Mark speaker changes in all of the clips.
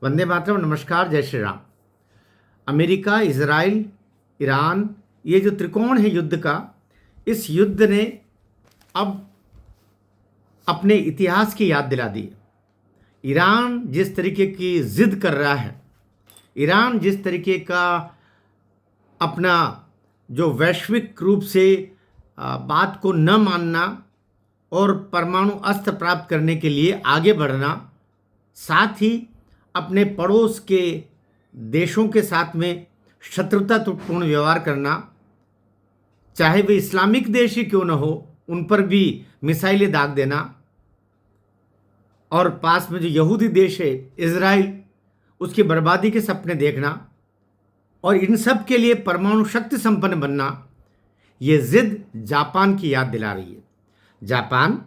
Speaker 1: वंदे मातरम। नमस्कार, जय Shri Ram. America, Israel, Iran, ये जो त्रिकोण है युद्ध का, इस युद्ध ने अब अपने इतिहास की याद दिला दी। ईरान जिस तरीके की जिद कर रहा है, ईरान जिस तरीके का अपना जो वैश्विक रूप से बात को न मानना और परमाणु अस्त्र प्राप्त करने के लिए आगे बढ़ना, साथ ही अपने पड़ोस के देशों के साथ में शत्रुतापूर्ण व्यवहार करना, चाहे वे इस्लामिक देश ही क्यों न हो, उन पर भी मिसाइलें दाग देना, और पास में जो यहूदी देश है इजराइल, उसकी बर्बादी के सपने देखना, और इन सब के लिए परमाणु शक्ति संपन्न बनना, ये जिद जापान की याद दिला रही है। जापान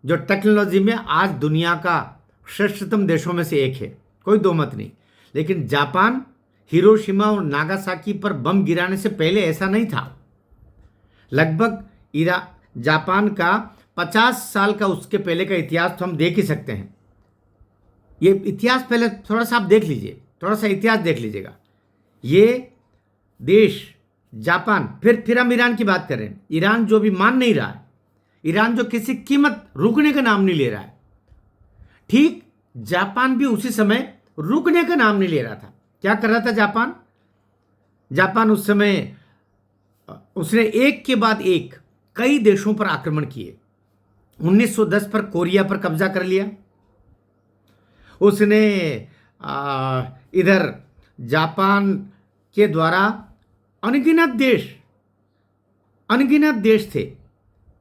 Speaker 1: जो टेक्नोलॉजी में आज दुनिया का श्रेष्ठतम देशों में से एक है, कोई दो मत नहीं। लेकिन जापान हिरोशिमा और नागासाकी पर बम गिराने से पहले ऐसा नहीं था। लगभग जापान का 50 साल का उसके पहले का इतिहास तो हम देख ही सकते हैं। ये इतिहास पहले थोड़ा सा आप देख लीजिए, थोड़ा सा इतिहास देख लीजिएगा। ये देश जापान, फिर हम ईरान की बात कर रहे हैं। ईरान जो भी मान नहीं रहा है, ईरान जो किसी कीमत रुकने का नाम नहीं ले रहा है, ठीक जापान भी उसी समय रुकने का नाम नहीं ले रहा था। क्या कर रहा था जापान? जापान उस समय उसने एक के बाद एक कई देशों पर आक्रमण किए। 1910 पर कोरिया पर कब्जा कर लिया उसने। इधर जापान के द्वारा अनगिनत देश थे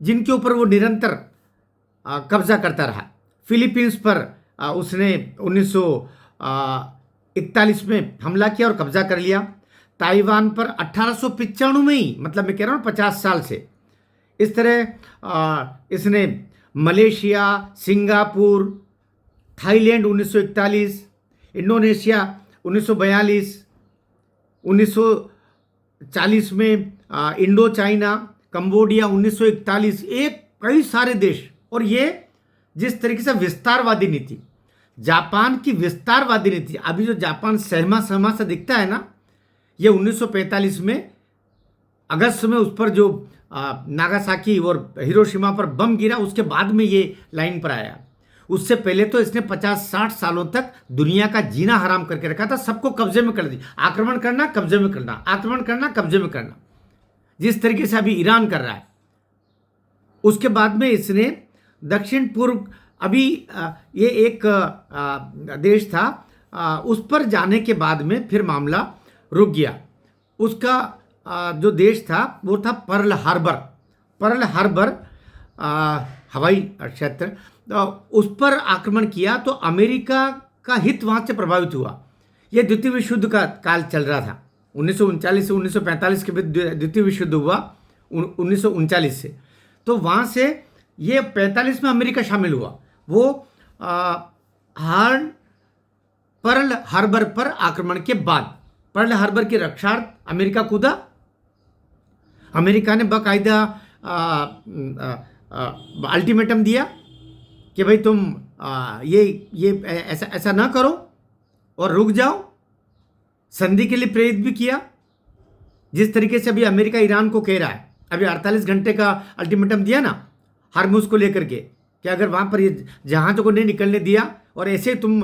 Speaker 1: जिनके ऊपर वो निरंतर कब्जा करता रहा। फिलीपींस पर उसने 1941 में हमला किया और कब्जा कर लिया। ताइवान पर 1895 में ही, मतलब मैं कह रहा हूँ 50 साल से। इस तरह इसने मलेशिया, सिंगापुर, थाईलैंड 1941, इंडोनेशिया 1942, 1940 में इंडो चाइना, कंबोडिया 1941, एक कई सारे देश। और ये जिस तरीके से विस्तारवादी नीति, जापान की विस्तारवादी नीति, अभी जो जापान सहमा सहमा सा दिखता है ना, ये 1945 में अगस्त में उस पर जो नागासाकी और हिरोशिमा पर बम गिरा, उसके बाद में ये लाइन पर आया। उससे पहले तो इसने 50-60 सालों तक दुनिया का जीना हराम करके रखा था, सबको कब्जे में कर दिया। आक्रमण करना, कब्जे में करना, आक्रमण करना, कब्जे में करना, जिस तरीके से अभी ईरान कर रहा है। उसके बाद में इसने दक्षिण पूर्व, अभी ये एक देश था, उस पर जाने के बाद में फिर मामला रुक गया। उसका जो देश था वो था पर्ल हार्बर हवाई क्षेत्र। उस पर आक्रमण किया तो अमेरिका का हित वहाँ से प्रभावित हुआ। ये द्वितीय विश्व युद्ध का काल चल रहा था। 1939 से 1945 के बीच द्वितीय विश्व युद्ध हुआ 1939 से। तो वहाँ से ये 45 में अमेरिका शामिल हुआ। वो पर्ल हार्बर पर आक्रमण के बाद पर्ल हार्बर की रक्षार्थ अमेरिका कूदा। अमेरिका ने बाकायदा अल्टीमेटम दिया कि भाई तुम ये ऐसा ना करो और रुक जाओ। संधि के लिए प्रेरित भी किया। जिस तरीके से अभी अमेरिका ईरान को कह रहा है, अभी 48 घंटे का अल्टीमेटम दिया ना हार्मुज को लेकर के, कि अगर वहाँ पर ये जहाज़ों को नहीं निकलने दिया और ऐसे तुम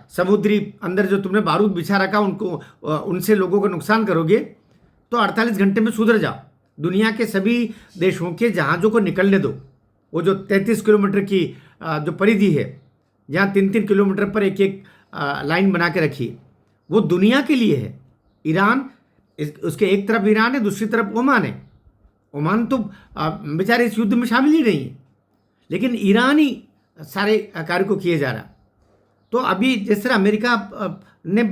Speaker 1: समुद्री अंदर जो तुमने बारूद बिछा रखा उनको उनसे लोगों को नुकसान करोगे तो 48 घंटे में सुधर जाओ। दुनिया के सभी देशों के जहाज़ों को निकलने दो। वो जो 33 किलोमीटर की जो परिधि है, जहाँ 3-3 किलोमीटर पर एक लाइन बना के रखी है, वो दुनिया के लिए है। ईरान, उसके एक तरफ ईरान है, दूसरी तरफ ओमान है। ओमान तो बेचारे इस युद्ध में शामिल ही नहीं है, लेकिन ईरान ही सारे कार्य को किए जा रहा। तो अभी जिस तरह अमेरिका ने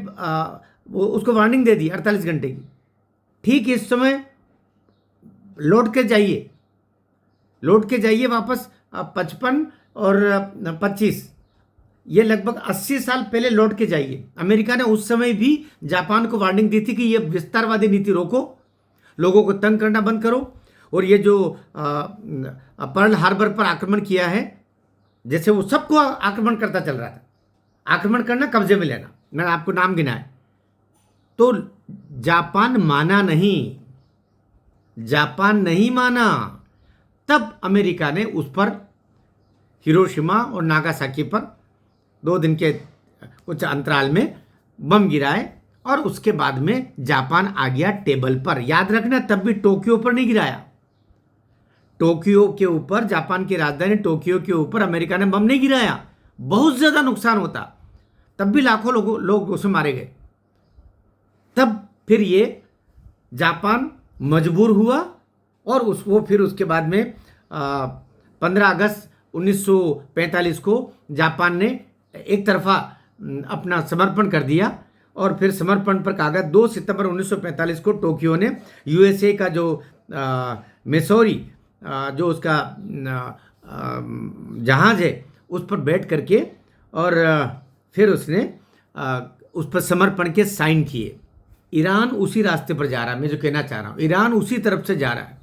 Speaker 1: वो उसको वार्निंग दे दी 48 घंटे की, ठीक इस समय लौट के जाइए वापस। 55 और 25, ये लगभग 80 साल पहले लौट के जाइए। अमेरिका ने उस समय भी जापान को वार्निंग दी थी कि ये विस्तारवादी नीति रोको, लोगों को तंग करना बंद करो। और ये जो पर्ल हार्बर पर आक्रमण किया है, जैसे वो सबको आक्रमण करता चल रहा था। आक्रमण करना, कब्जे में लेना, मैंने आपको नाम गिनाए, तो जापान माना नहीं, जापान नहीं माना। तब अमेरिका ने उस पर हिरोशिमा और नागासाकी पर 2 दिन के कुछ अंतराल में बम गिराए और उसके बाद में जापान आ गया टेबल पर। याद रखना, तब भी टोक्यो पर नहीं गिराया। टोक्यो के ऊपर, जापान की राजधानी टोक्यो के ऊपर अमेरिका ने बम नहीं गिराया। बहुत ज्यादा नुकसान होता, तब भी लाखों लोग उसमें मारे गए। तब फिर ये जापान मजबूर हुआ और वो फिर उसके बाद में 15 अगस्त 1945 को जापान ने एक तरफा अपना समर्पण कर दिया और फिर समर्पण पर कागज 2 सितंबर 1945 को टोक्यो ने यूएसए का जो मिसौरी जो उसका जहाज है उस पर बैठ करके और फिर उसने उस पर समर्पण के साइन किए। ईरान उसी रास्ते पर जा रहा है, मैं जो कहना चाह रहा हूँ, ईरान उसी तरफ से जा रहा है।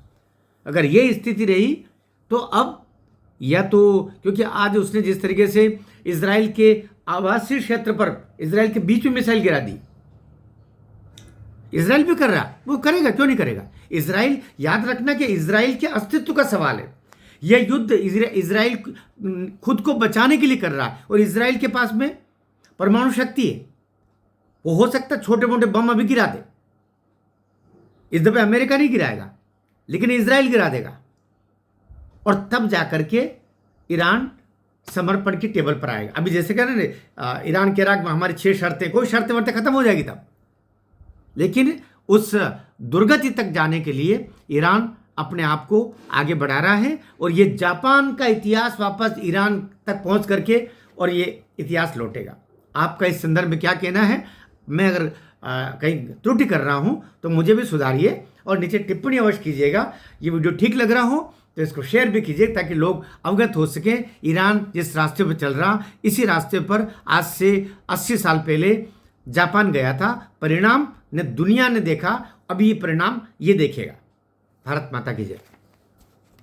Speaker 1: अगर ये स्थिति रही तो अब या तो, क्योंकि आज उसने जिस तरीके से इजराइल के आवासीय क्षेत्र पर, इजराइल के बीच में मिसाइल गिरा दी, इजराइल भी कर रहा, वो करेगा, क्यों नहीं करेगा। इजराइल, याद रखना कि इजराइल के अस्तित्व का सवाल है। यह युद्ध इजराइल खुद को बचाने के लिए कर रहा है और इजराइल के पास में परमाणु शक्ति है। वो हो सकता है छोटे मोटे बम अभी गिरा दे, इस दफे अमेरिका नहीं गिराएगा लेकिन इजराइल गिरा देगा और तब जाकर के ईरान समर्पण की टेबल पर आएगा। अभी जैसे कह रहे हैं ईरान के इराक में हमारी 6 शर्तें, कोई शर्तें वर्तें खत्म हो जाएगी तब, लेकिन उस दुर्गति तक जाने के लिए ईरान अपने आप को आगे बढ़ा रहा है और ये जापान का इतिहास वापस ईरान तक पहुंच करके और ये इतिहास लौटेगा। आपका इस संदर्भ में क्या कहना है? मैं अगर कहीं त्रुटि कर रहा हूं तो मुझे भी सुधारिए और नीचे टिप्पणी अवश्य कीजिएगा। ये वीडियो ठीक लग रहा हो तो इसको शेयर भी कीजिए ताकि लोग अवगत हो सके। ईरान जिस रास्ते पर चल रहा, इसी रास्ते पर आज से 80 साल पहले जापान गया था। परिणाम ने दुनिया ने देखा, अभी ये परिणाम ये देखेगा। भारत माता की जय।